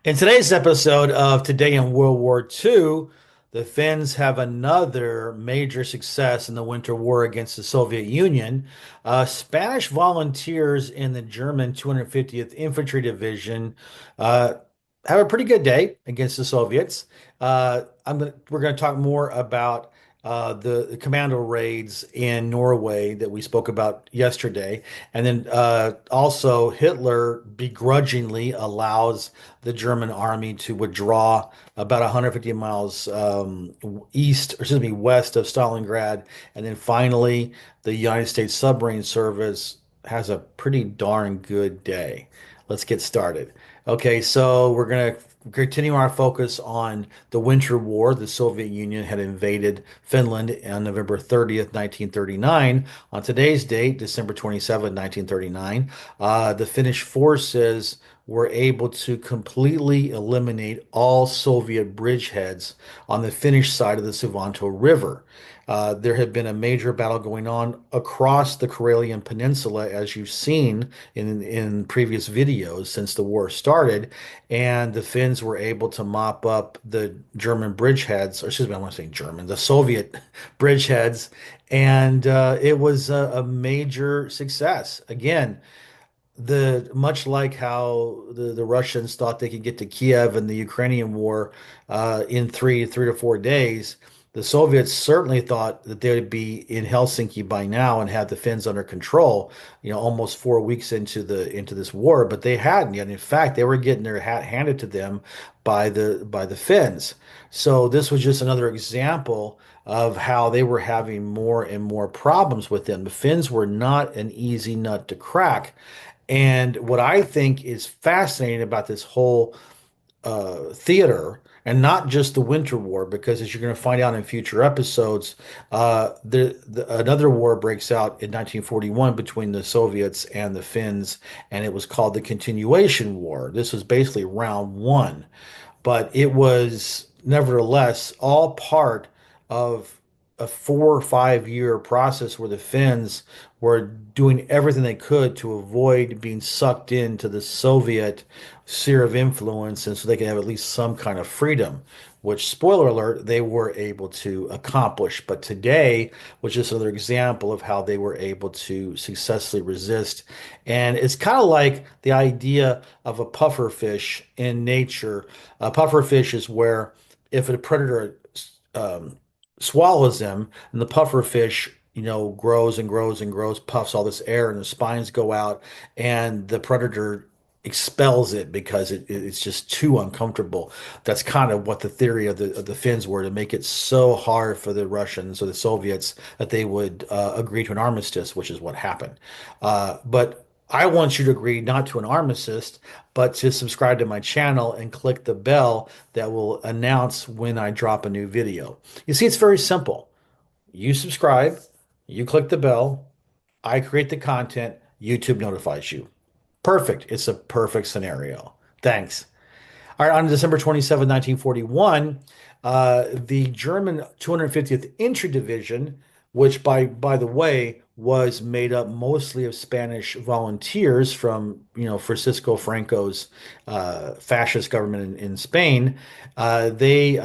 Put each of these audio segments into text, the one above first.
In today's episode of Today in World War II, the Finns have another major success in the Winter War against the Soviet Union. Spanish volunteers in the German 250th Infantry Division uh, have a pretty good day against the Soviets. We're going to talk more about the commando raids in Norway that we spoke about yesterday. And then also, Hitler begrudgingly allows the German army to withdraw about 150 miles east, or excuse me, west of Stalingrad. And then finally, the United States Submarine Service has a pretty darn good day. Let's get started. Okay, so we're going to continue our focus on the Winter War. The Soviet Union had invaded Finland on November 30th, 1939. On today's date, December 27th, 1939, the Finnish forces were able to completely eliminate all Soviet bridgeheads on the Finnish side of the Suvanto River. There had been a major battle going on across the Karelian Peninsula, as you've seen in previous videos since the war started, and the Finns were able to mop up the German bridgeheads, or excuse me, I want to say German, the Soviet bridgeheads, and it was a major success. Again, the much like how the Russians thought they could get to Kiev in the Ukrainian war in three to 4 days, the Soviets certainly thought that they would be in Helsinki by now and have the Finns under control, almost 4 weeks into this war, but they hadn't yet. In fact, they were getting their hat handed to them by the Finns. So this was just another example of how they were having more and more problems with them. The Finns were not an easy nut to crack. And what I think is fascinating about this whole theater, and not just the Winter War, because as you're going to find out in future episodes, another war breaks out in 1941 between the Soviets and the Finns, and it was called the Continuation War. This was basically round one, but it was nevertheless all part of a 4 or 5 year process where the Finns were doing everything they could to avoid being sucked into the Soviet sphere of influence, and so they could have at least some kind of freedom, which, spoiler alert, they were able to accomplish. But today was just another example of how they were able to successfully resist. And it's kind of like the idea of a puffer fish in nature. A puffer fish is where if a predator um, swallows them, and the puffer fish, grows and grows and grows, puffs all this air, and the spines go out, and the predator expels it because it's just too uncomfortable. That's kind of what the theory of the Finns were, to make it so hard for the Russians or the Soviets that they would agree to an armistice, which is what happened. But I want you to agree not to an armistice, but to subscribe to my channel and click the bell that will announce when I drop a new video. You see, it's very simple. You subscribe, you click the bell, I create the content, YouTube notifies you. Perfect. It's a perfect scenario. Thanks. All right, on December 27, 1941, the German 250th Infantry Division, which by the way was made up mostly of Spanish volunteers from Francisco Franco's fascist government in Spain, they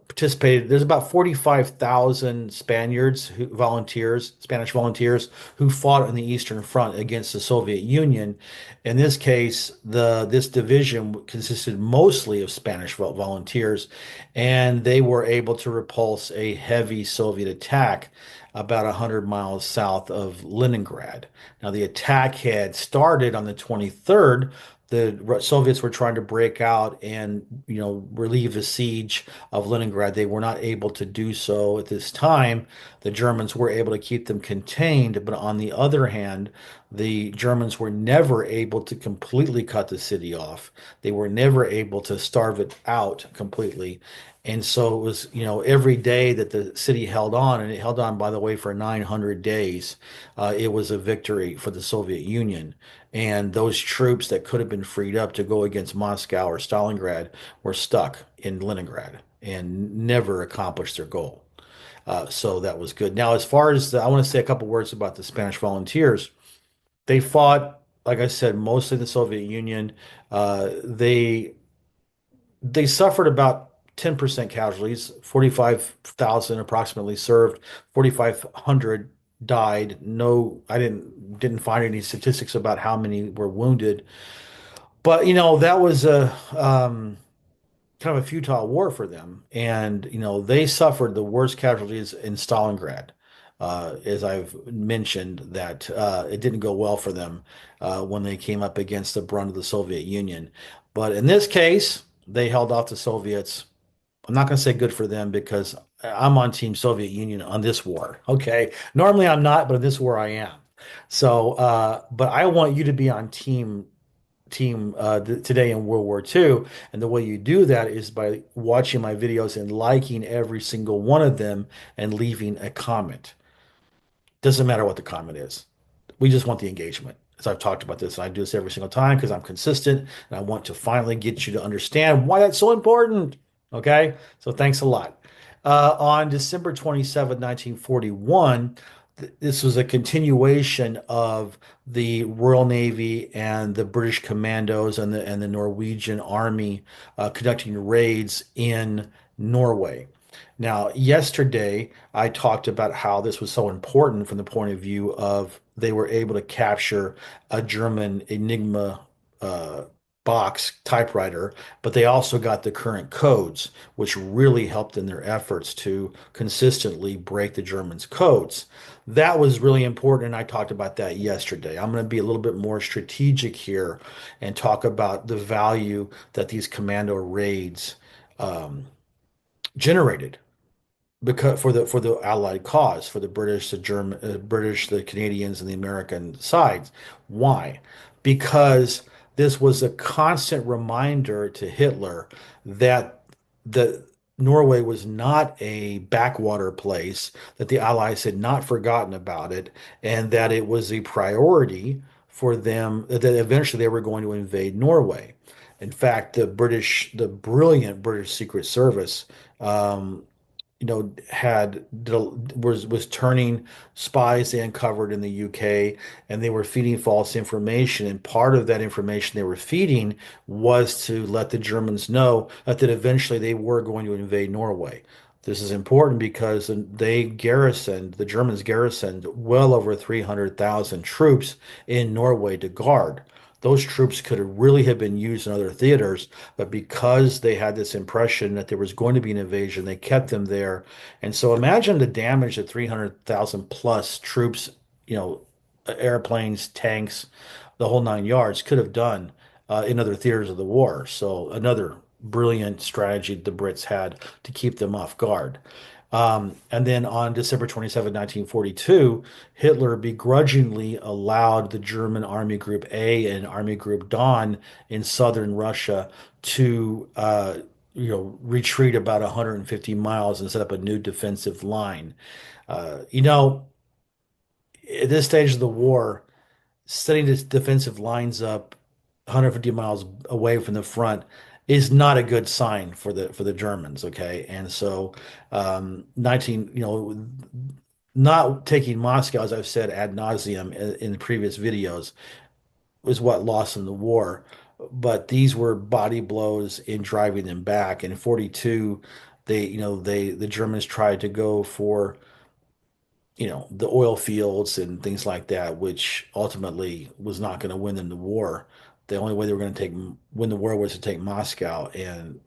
participated. There's about 45,000 Spanish volunteers who fought on the Eastern Front against the Soviet Union. In this case, this division consisted mostly of Spanish volunteers, and they were able to repulse a heavy Soviet attack about 100 miles south of Leningrad. Now, the attack had started on the 23rd. The Soviets were trying to break out and, relieve the siege of Leningrad. They were not able to do so at this time. The Germans were able to keep them contained, but on the other hand, the Germans were never able to completely cut the city off. They were never able to starve it out completely. And so it was, every day that the city held on, and it held on, by the way, for 900 days, it was a victory for the Soviet Union. And those troops that could have been freed up to go against Moscow or Stalingrad were stuck in Leningrad and never accomplished their goal. So that was good. Now, as far as I want to say a couple words about the Spanish volunteers. They fought, like I said, mostly the Soviet Union. They They suffered about 10% casualties, 45,000 approximately served, 4,500 died. No, I didn't find any statistics about how many were wounded. But that was a kind of a futile war for them. And, they suffered the worst casualties in Stalingrad. As I've mentioned, that it didn't go well for them when they came up against the brunt of the Soviet Union. But in this case, they held off the Soviets. I'm not going to say good for them because I'm on Team Soviet Union on this war. Okay. Normally I'm not, but in this war I am. So, but I want you to be on today in World War II. And the way you do that is by watching my videos and liking every single one of them and leaving a comment. Doesn't matter what the comment is. We just want the engagement. As I've talked about this, and I do this every single time because I'm consistent and I want to finally get you to understand why that's so important. Okay? So thanks a lot. On December 27, 1941, this was a continuation of the Royal Navy and the British Commandos and the Norwegian Army conducting raids in Norway. Now, yesterday I talked about how this was so important from the point of view of they were able to capture a German Enigma uh, box typewriter, but they also got the current codes, which really helped in their efforts to consistently break the Germans' codes. That was really important, and I talked about that yesterday. I'm going to be a little bit more strategic here and talk about the value that these commando raids um, generated because for the Allied cause, for the British, the Canadians, and the American sides. Why? Because this was a constant reminder to Hitler that the Norway was not a backwater place, that the Allies had not forgotten about it, and that it was a priority for them, that eventually they were going to invade Norway. In fact, the brilliant British Secret Service, um, was turning spies they uncovered in the UK, and they were feeding false information. And part of that information they were feeding was to let the Germans know that eventually they were going to invade Norway. This is important because the Germans garrisoned well over 300,000 troops in Norway to guard. Those troops could have really have been used in other theaters, but because they had this impression that there was going to be an invasion, they kept them there. And so imagine the damage that 300,000 plus troops, airplanes, tanks, the whole nine yards could have done in other theaters of the war. So another brilliant strategy the Brits had to keep them off guard. And then on December 27, 1942, Hitler begrudgingly allowed the German Army Group A and Army Group Don in southern Russia to retreat about 150 miles and set up a new defensive line. Uh, you know, at this stage of the war, setting its defensive lines up 150 miles away from the front is not a good sign for the Germans, okay? And so 19, not taking Moscow, as I've said ad nauseum in the previous videos, was what lost them the war. But these were body blows in driving them back. In 42, the Germans tried to go for the oil fields and things like that, which ultimately was not going to win them the war. The only way they were going to win the war was to take Moscow and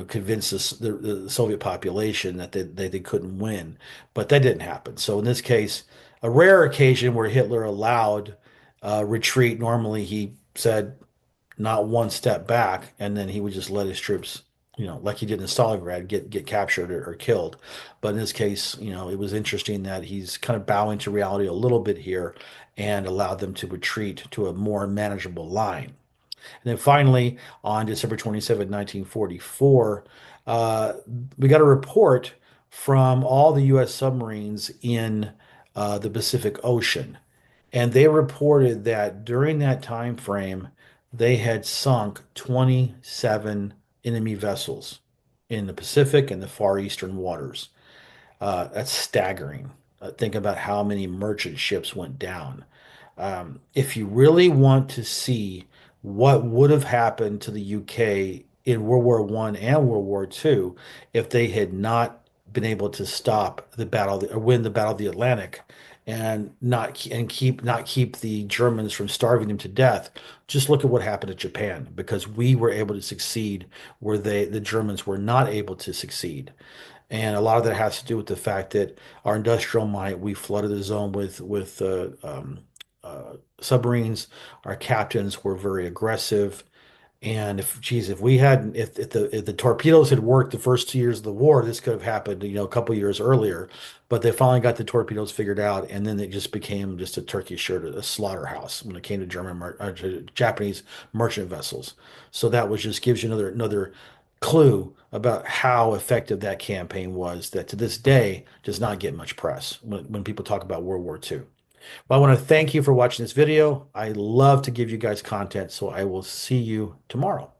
convince the Soviet population that they couldn't win. But that didn't happen. So in this case, a rare occasion where Hitler allowed retreat. Normally he said not one step back, and then he would just let his troops, like he did in Stalingrad, get captured or killed. But in this case, it was interesting that he's kind of bowing to reality a little bit here and allowed them to retreat to a more manageable line. And then finally, on December 27, 1944, uh, we got a report from all the U.S. submarines in the Pacific Ocean. And they reported that during that time frame, they had sunk 27 enemy vessels in the Pacific and the Far Eastern waters. That's staggering. Think about how many merchant ships went down. If you really want to see what would have happened to the UK in World War One and World War Two if they had not been able to stop the battle or win the Battle of the Atlantic and not keep the Germans from starving them to death. Just look at what happened to Japan because we were able to succeed where the Germans were not able to succeed. And a lot of that has to do with the fact that our industrial might, we flooded the zone with submarines. Our captains were very aggressive. And if we hadn't, if the torpedoes had worked the first 2 years of the war, this could have happened, a couple years earlier. But they finally got the torpedoes figured out, and then it just became just a turkey shirt, a slaughterhouse when it came to to Japanese merchant vessels. So that was just gives you another clue about how effective that campaign was. That to this day does not get much press when people talk about World War II. Well, I want to thank you for watching this video. I love to give you guys content, so I will see you tomorrow.